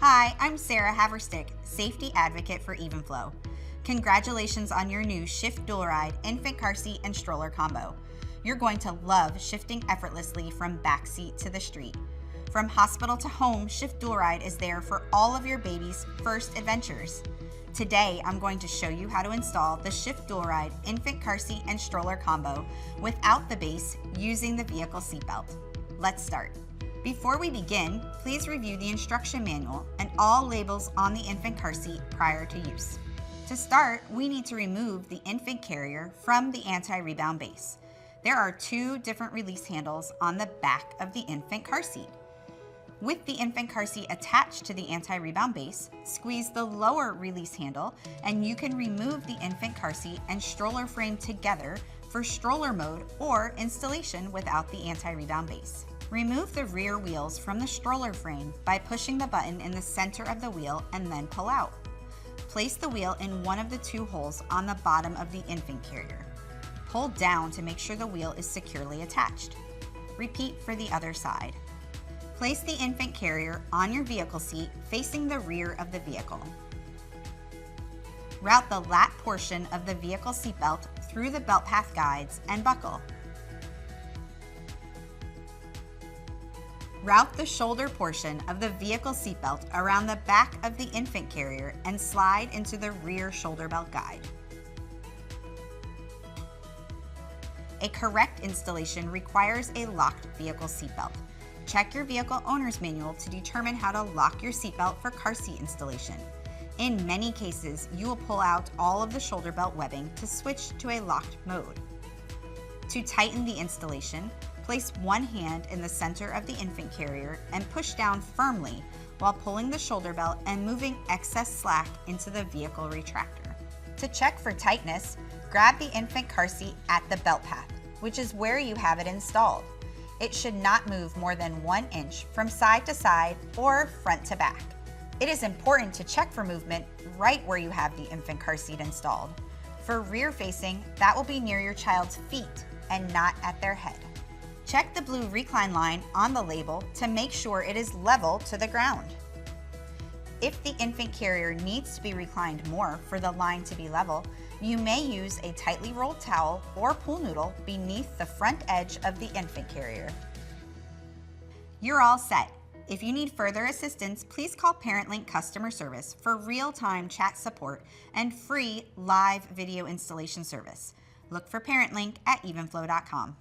Hi, I'm Sarah Haverstick, safety advocate for Evenflo. Congratulations on your new Shyft DualRide infant car seat and stroller combo. You're going to love shifting effortlessly from backseat to the street. From hospital to home, Shyft DualRide is there for all of your baby's first adventures. Today, I'm going to show you how to install the Shyft DualRide infant car seat and stroller combo without the base using the vehicle seatbelt. Let's start. Before we begin, please review the instruction manual and all labels on the infant car seat prior to use. To start, we need to remove the infant carrier from the anti-rebound base. There are two different release handles on the back of the infant car seat. With the infant car seat attached to the anti-rebound base, squeeze the lower release handle and you can remove the infant car seat and stroller frame together for stroller mode or installation without the anti-rebound base. Remove the rear wheels from the stroller frame by pushing the button in the center of the wheel and then pull out. Place the wheel in one of the two holes on the bottom of the infant carrier. Pull down to make sure the wheel is securely attached. Repeat for the other side. Place the infant carrier on your vehicle seat facing the rear of the vehicle. Route the lat portion of the vehicle seatbelt through the belt path guides and buckle. Route the shoulder portion of the vehicle seatbelt around the back of the infant carrier and slide into the rear shoulder belt guide. A correct installation requires a locked vehicle seatbelt. Check your vehicle owner's manual to determine how to lock your seatbelt for car seat installation. In many cases, you will pull out all of the shoulder belt webbing to switch to a locked mode. To tighten the installation, place one hand in the center of the infant carrier and push down firmly while pulling the shoulder belt and moving excess slack into the vehicle retractor. To check for tightness, grab the infant car seat at the belt path, which is where you have it installed. It should not move more than 1 inch from side to side or front to back. It is important to check for movement right where you have the infant car seat installed. For rear facing, that will be near your child's feet and not at their head. Check the blue recline line on the label to make sure it is level to the ground. If the infant carrier needs to be reclined more for the line to be level, you may use a tightly rolled towel or pool noodle beneath the front edge of the infant carrier. You're all set. If you need further assistance, please call ParentLink customer service for real-time chat support and free live video installation service. Look for ParentLink at evenflo.com.